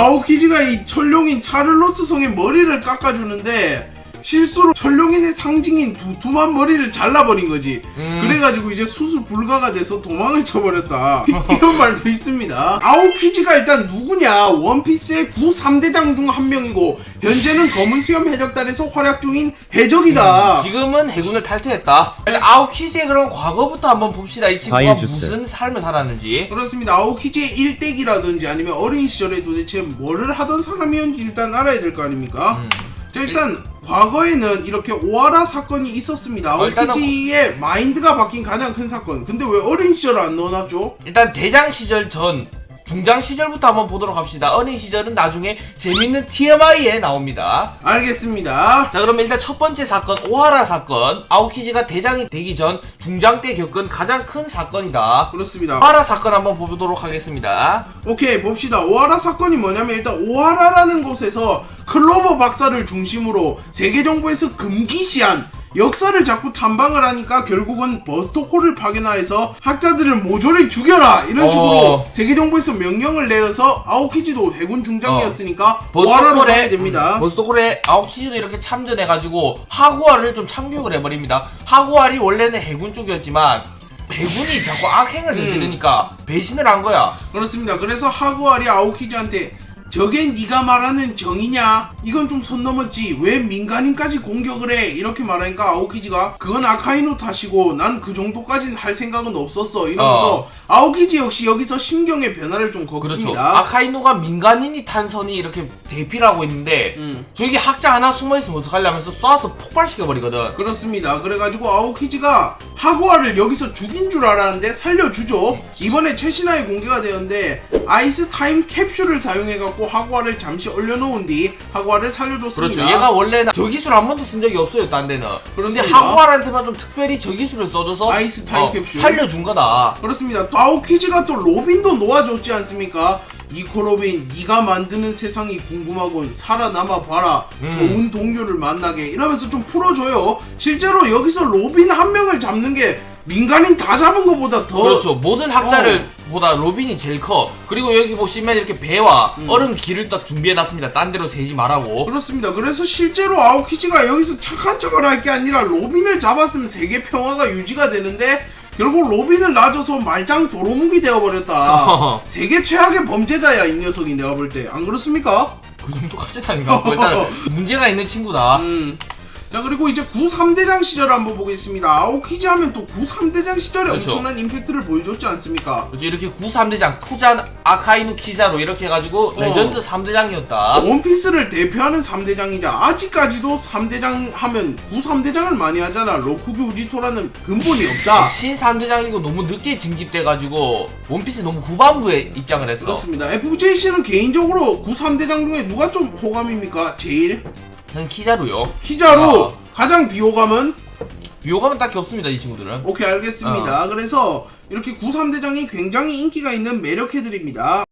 아오키지가 이 철룡인 차를로스 성의 머리를 깎아주는데 실수로 철룡인의 상징인 두툼한 머리를 잘라버린 거지. 그래가지고 이제 수술 불가가 돼서 도망을 쳐버렸다. 이런 말도 있습니다. 아오키지가 일단 누구냐? 원피스의 구 3대장 중 한 명이고 현재는 검은 수염 해적단에서 활약 중인 해적이다. 지금은 해군을 탈퇴했다. 아오키지의 그럼 과거부터 한번 봅시다. 이 친구가 무슨 삶을 살았는지. 그렇습니다. 아오키지의 일대기라든지 아니면 어린 시절에 도대체 뭐를 하던 사람이었는지 일단 알아야 될 거 아닙니까? 자, 일단 과거에는 이렇게 오하라 사건이 있었습니다. 아오키지의 마인드가 바뀐 가장 큰 사건. 근데 왜 어린 시절을 안 넣어놨죠? 일단 대장 시절 전 중장 시절부터 한번 보도록 합시다. 어린 시절은 나중에 재밌는 TMI에 나옵니다. 알겠습니다. 자, 그러면 일단 첫 번째 사건, 오하라 사건. 아오키지가 대장이 되기 전 중장 때 겪은 가장 큰 사건이다. 그렇습니다. 오하라 사건 한번 보도록 하겠습니다. 오케이, 봅시다. 오하라 사건이 뭐냐면 일단 오하라라는 곳에서 클로버 박사를 중심으로 세계 정부에서 금기시한 역사를 자꾸 탐방을 하니까 결국은 버스토코를 파견하여서 학자들을 모조리 죽여라 이런 식으로 세계 정부에서 명령을 내려서 아오키지도 해군 중장이었으니까 오하라로 가게 됩니다. 버스토콜에 아오키지도 이렇게 참전해가지고 하구알을 좀 참교육을 해버립니다. 하구알이 원래는 해군 쪽이었지만 해군이 자꾸 악행을 저지르니까 배신을 한 거야. 그렇습니다. 그래서 하구알이 아오키지한테 저게 네가 말하는 정이냐? 이건 좀 선 넘었지. 왜 민간인까지 공격을 해? 이렇게 말하니까 아오키지가 그건 아카이노 탓이고 난 그 정도까지는 할 생각은 없었어. 이러면서 아오키지 역시 여기서 심경의 변화를 좀 겪습니다. 그렇죠. 아카이노가 민간인이 탄 선이 이렇게 대피를 하고 있는데 저기 학자 하나 숨어있으면 어떡하려면서 쏴서 폭발시켜버리거든. 그렇습니다. 그래가지고 아오키지가 하구아를 여기서 죽인 줄 알았는데 살려주죠. 이번에 최신화에 공개가 되었는데 아이스 타임 캡슐을 사용해갖고 하구아를 잠시 얼려놓은 뒤 하구아를 살려줬습니다. 그렇죠. 얘가 원래는 저 기술 한 번도 쓴 적이 없어요, 딴 데는. 그런데 그렇습니다. 하구아한테만 좀 특별히 저 기술을 써줘서 아이스 타임 캡슐 살려준 거다. 그렇습니다. 또 아오키지가 또 로빈도 놓아줬지 않습니까? 니코 로빈, 네가 만드는 세상이 궁금하군. 살아남아 봐라. 좋은 동료를 만나게. 이러면서 좀 풀어줘요. 실제로 여기서 로빈 한 명을 잡는 게 민간인 다 잡은 것보다 더 그렇죠. 모든 학자를 보다 로빈이 제일 커. 그리고 여기 보시면 이렇게 배와 얼음 길을 딱 준비해놨습니다. 딴 데로 새지 말라고. 그렇습니다. 그래서 실제로 아오키지가 여기서 착한 척을 할 게 아니라 로빈을 잡았으면 세계 평화가 유지가 되는데 결국 로빈을 놔줘서 말짱 도루묵이 되어버렸다. 세계 최악의 범죄자야 이 녀석이. 내가 볼 때 안 그렇습니까? 그 정도까지는 아닌 것 같고 일단 문제가 있는 친구다. 자, 그리고 이제 구 3대장 시절을 한번 보겠습니다. 아오키지 하면 또 구 3대장 시절에 그렇죠. 엄청난 임팩트를 보여줬지 않습니까? 그렇죠. 이렇게 구 3대장 쿠잔 아카이누 키자로 이렇게 해가지고 레전드 3대장이었다. 원피스를 대표하는 3대장이자 아직까지도 3대장 하면 구 3대장을 많이 하잖아. 로쿠기 우지토라는 근본이 없다. 신 3대장이고 너무 늦게 징집돼가지고 원피스 너무 후반부에 입장을 했어. 그렇습니다. FJC는 개인적으로 구 3대장 중에 누가 좀 호감입니까? 제일? 전 키자루요. 키자루 가장 비호감은? 비호감은 딱히 없습니다, 이 친구들은. 오케이, 알겠습니다. 그래서 이렇게 구 3대장이 굉장히 인기가 있는 매력해드립니다.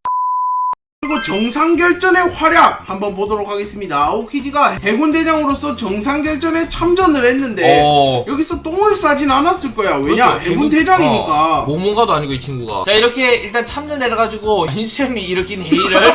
그리고 정상결전의 활약 한번 보도록 하겠습니다. 아오키지가 해군대장으로서 정상결전에 참전을 했는데 여기서 똥을 싸진 않았을 거야. 왜냐? 그렇죠. 해군대장이니까. 모모가도 아니고 이 친구가. 자, 이렇게 일단 참전해가지고 흰수염이 일으킨 회의를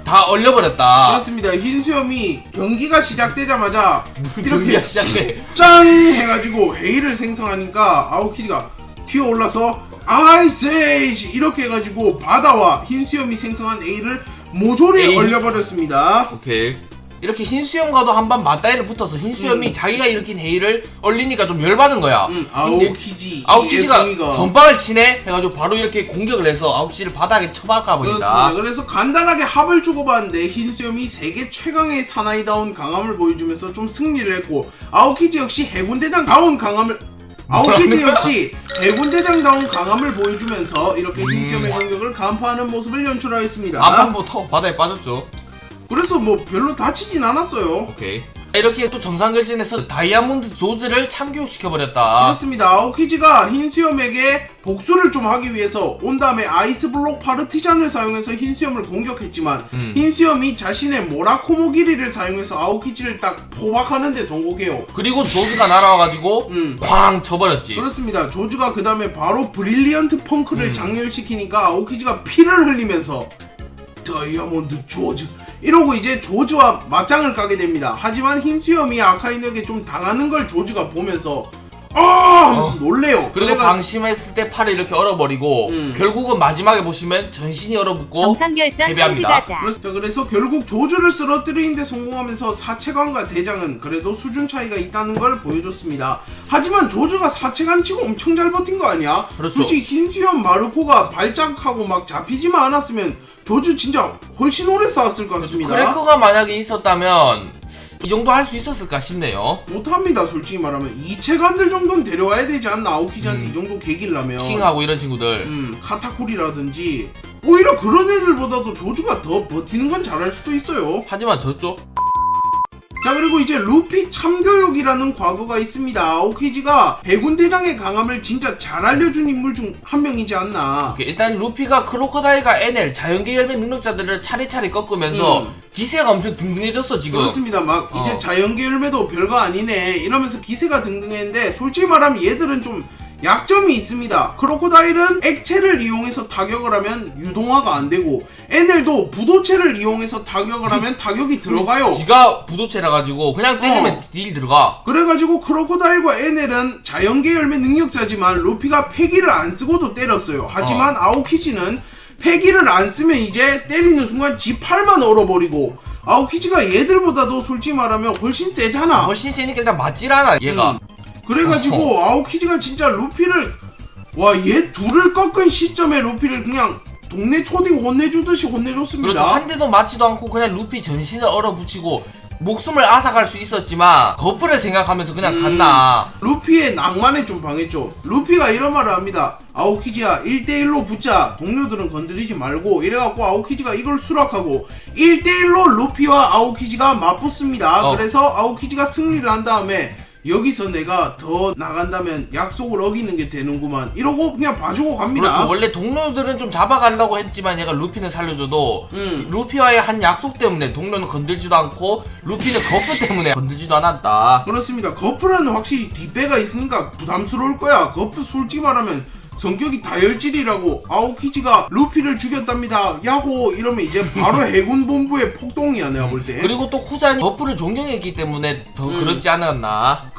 다 얼려버렸다. 그렇습니다. 흰수염이 경기가 시작되자마자 무슨 이렇게 경기가 시작돼? 짱 해가지고 회의를 생성하니까 아오키지가 튀어올라서 아이스에이시 이렇게 해가지고 바다와 흰수염이 생성한 A를 모조리 얼려버렸습니다. 오케이. 이렇게 흰수염과도 한번 맞다이를 붙어서 흰수염이 자기가 일으킨 회의를 얼리니까 좀 열받은 거야. 아오키지가 선빵을 치네 해가지고 바로 이렇게 공격을 해서 아오키지를 바닥에 쳐박아 버린다. 그렇습니다. 그래서 간단하게 합을 주고받는데 흰수염이 세계 최강의 사나이다운 강함을 보여주면서 좀 승리를 했고 아오키지 역시 해군대장다운 강함을 보여주면서 이렇게 흰수염의 공격을 간파하는 모습을 연출하였습니다. 앞부터 바다에 빠졌죠. 그래서 뭐 별로 다치진 않았어요. 오케이. 이렇게 또 정상결전에서 다이아몬드 조즈를 참교육시켜버렸다. 그렇습니다. 아오키지가 흰수염에게 복수를 좀 하기 위해서 온 다음에 아이스블록 파르티잔을 사용해서 흰수염을 공격했지만 흰수염이 자신의 모라코모기리를 사용해서 아오키지를 딱 포박하는 데 성공해요. 그리고 조즈가 날아와가지고 쾅 쳐버렸지. 그렇습니다. 조즈가 그 다음에 바로 브릴리언트 펑크를 장렬시키니까 아오키지가 피를 흘리면서 다이아몬드 조즈 이러고 이제 조즈와 맞짱을 까게 됩니다. 하지만 흰수염이 아카이누에게 좀 당하는 걸 조즈가 보면서 하면서 놀래요. 그리고 방심했을 때 팔을 이렇게 얼어버리고 결국은 마지막에 보시면 전신이 얼어붙고 정상결전 패배합니다. 그래서 결국 조즈를 쓰러뜨리는데 성공하면서 사체관과 대장은 그래도 수준 차이가 있다는 걸 보여줬습니다. 하지만 조즈가 사체관 치고 엄청 잘 버틴 거 아니야? 그렇죠. 솔직히 흰수염 마르코가 발작하고 막 잡히지만 않았으면 조즈 진짜 훨씬 오래 싸웠을 것 같습니다. 크래커가 만약에 있었다면 이 정도 할 수 있었을까 싶네요. 못합니다. 솔직히 말하면 이체관들 정도는 데려와야 되지 않나. 아오키지한테 이 정도 계기려면 킹하고 이런 친구들 카타쿠리라든지 오히려 그런 애들보다도 조즈가 더 버티는 건 잘할 수도 있어요. 하지만 졌죠. 자, 그리고 이제 루피 참교육이라는 과거가 있습니다. 아오키지가 해군 대장의 강함을 진짜 잘 알려준 인물 중 한 명이지 않나. 일단 루피가 크로커다일과 NL 자연계 열매 능력자들을 차례차례 꺾으면서 기세가 엄청 등등해졌어 지금. 그렇습니다. 막 이제 자연계 열매도 별거 아니네 이러면서 기세가 등등했는데 솔직히 말하면 얘들은 좀 약점이 있습니다. 크로코다일은 액체를 이용해서 타격을 하면 유동화가 안 되고 NL도 부도체를 이용해서 타격을 하면 타격이 들어가요. 기가 부도체라 가지고 그냥 때리면 딜 들어가. 그래가지고 크로코다일과 NL은 자연계 열매 능력자지만 루피가 패기를 안 쓰고도 때렸어요. 하지만 아오키지는 패기를 안 쓰면 이제 때리는 순간 지 팔만 얼어버리고 아오키지가 얘들보다도 솔직히 말하면 훨씬 세잖아. 훨씬 세니까 일단 맞질 않아 얘가. 그래가지고 아오키지가 진짜 루피를 얘 둘을 꺾은 시점에 루피를 그냥 동네 초딩 혼내주듯이 혼내줬습니다. 그렇죠. 한 대도 맞지도 않고 그냥 루피 전신을 얼어붙이고 목숨을 앗아갈 수 있었지만 거프를 생각하면서 그냥 갔나. 루피의 낭만에 좀 방했죠. 루피가 이런 말을 합니다. 아오키지야 1대1로 붙자. 동료들은 건드리지 말고. 이래갖고 아오키지가 이걸 수락하고 1대1로 루피와 아오키지가 맞붙습니다. 그래서 아오키지가 승리를 한 다음에 여기서 내가 더 나간다면 약속을 어기는 게 되는구만 이러고 그냥 봐주고 갑니다. 그렇죠. 원래 동료들은 좀 잡아가려고 했지만 얘가 루피는 살려줘도 루피와의 한 약속 때문에 동료는 건들지도 않고 루피는 거프 때문에 건들지도 않았다. 그렇습니다. 거프라는 확실히 뒷배가 있으니까 부담스러울 거야. 거프 솔직히 말하면 성격이 다혈질이라고. 아오키지가 루피를 죽였답니다. 야호 이러면 이제 바로 해군 본부의 폭동이야 내가 볼 때. 그리고 또 후자는 거프를 존경했기 때문에 더 그렇지 않았나.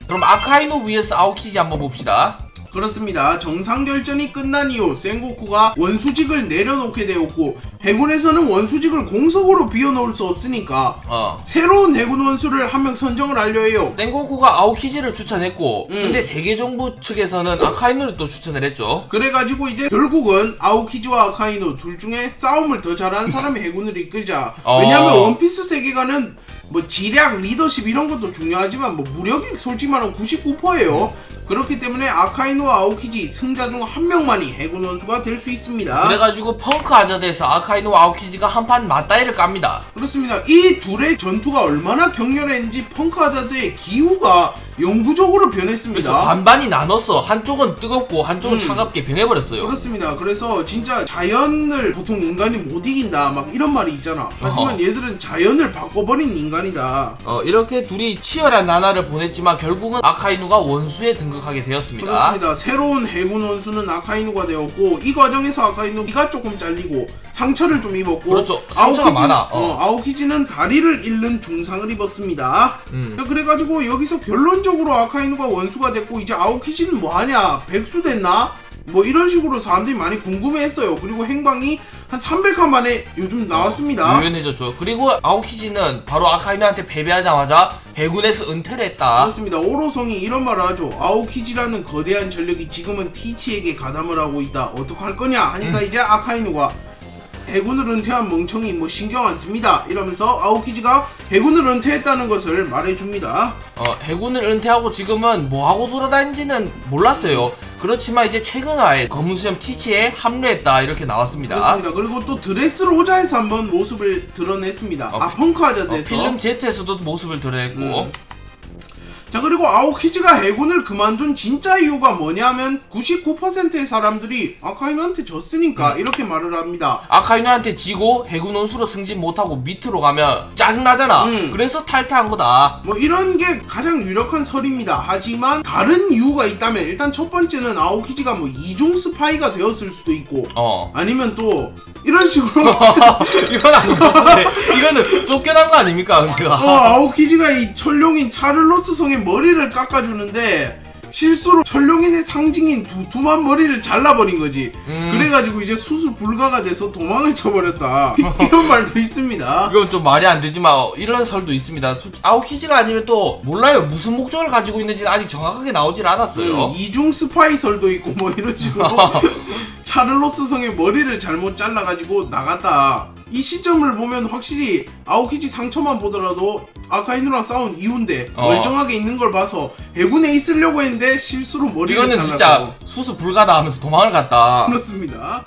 그럼 아카이노 vs 아오키지 한번 봅시다. 그렇습니다. 정상결전이 끝난 이후 센고쿠가 원수직을 내려놓게 되었고 해군에서는 원수직을 공석으로 비워놓을 수 없으니까 새로운 해군 원수를 한 명 선정을 하려 해요. 센고쿠가 아오키지를 추천했고 근데 세계정부 측에서는 아카이노를 또 추천을 했죠. 그래가지고 이제 결국은 아오키지와 아카이노 둘 중에 싸움을 더 잘하는 사람이 해군을 이끌자. 왜냐하면 원피스 세계관은 뭐 지략, 리더십 이런 것도 중요하지만 뭐 무력이 솔직히 말하면 99%예요. 그렇기 때문에 아카이노와 아오키지 승자 중 한 명만이 해군 원수가 될 수 있습니다. 그래가지고 펑크 아자드에서 아카이노와 아오키지가 한판 맞다이를 깝니다. 그렇습니다. 이 둘의 전투가 얼마나 격렬했는지 펑크 아자드의 기후가 영구적으로 변했습니다. 그래서 반반이 나눴어. 한쪽은 뜨겁고 한쪽은 차갑게 변해버렸어요. 그렇습니다. 그래서 진짜 자연을 보통 인간이 못 이긴다 막 이런 말이 있잖아. 하지만 얘들은 자연을 바꿔버린 인간이다. 이렇게 둘이 치열한 나날을 보냈지만 결국은 아카이누가 원수에 등극하게 되었습니다. 그렇습니다. 새로운 해군 원수는 아카이누가 되었고 이 과정에서 아카이누 귀가 조금 잘리고 상처를 좀 입었고 그렇죠. 상처가 많아. 아오키지는 다리를 잃는 중상을 입었습니다. 자, 그래가지고 여기서 결론적으로 아카이누가 원수가 됐고 이제 아오키지는 뭐하냐? 백수 됐나? 뭐 이런 식으로 사람들이 많이 궁금해했어요. 그리고 행방이 한 300화 만에 요즘 나왔습니다. 유연해졌죠. 그리고 아오키지는 바로 아카이누한테 패배하자마자 해군에서 은퇴를 했다. 그렇습니다. 오로성이 이런 말을 하죠. 아오키지라는 거대한 전력이 지금은 티치에게 가담을 하고 있다. 어떡할 거냐? 하니까 이제 아카이누가 해군을 은퇴한 멍청이 뭐 신경 안 씁니다 이러면서 아오키지가 해군을 은퇴했다는 것을 말해줍니다. 해군을 은퇴하고 지금은 뭐하고 돌아다니는지는 몰랐어요. 그렇지만 이제 최근화에 검은수염 티치에 합류했다 이렇게 나왔습니다. 그렇습니다. 그리고 또 드레스 로자에서 한번 모습을 드러냈습니다. 펑크 아자드에서 필름 Z에서도 모습을 드러냈고 자, 그리고 아오키지가 해군을 그만둔 진짜 이유가 뭐냐면 99%의 사람들이 아카이누한테 졌으니까 이렇게 말을 합니다. 아카이누한테 지고 해군 원수로 승진 못하고 밑으로 가면 짜증나잖아. 그래서 탈퇴한 거다. 뭐 이런 게 가장 유력한 설입니다. 하지만 다른 이유가 있다면 일단 첫 번째는 아오키지가 뭐 이중 스파이가 되었을 수도 있고 아니면 또 이런 식으로 이건 아닌 것 같은데 이거는 쫓겨난 거 아닙니까? 근데가 아오키지가 이 천룡인 차를로스 성의 머리를 깎아주는데 실수로 천룡인의 상징인 두툼한 머리를 잘라버린 거지. 그래가지고 이제 수술 불가가 돼서 도망을 쳐버렸다. 이런 말도 있습니다. 이건 좀 말이 안 되지만 이런 설도 있습니다. 아오키지가 아니면 또 몰라요. 무슨 목적을 가지고 있는지는 아직 정확하게 나오질 않았어요. 이중 스파이 설도 있고 뭐 이런 식으로 차를로스 성의 머리를 잘못 잘라가지고 나갔다. 이 시점을 보면 확실히 아오키지 상처만 보더라도 아카이누랑 싸운 이후인데 멀쩡하게 있는 걸 봐서 해군에 있으려고 했는데 실수로 머리를 이거는 잘랐고 진짜 수술 불가다 하면서 도망을 갔다. 그렇습니다.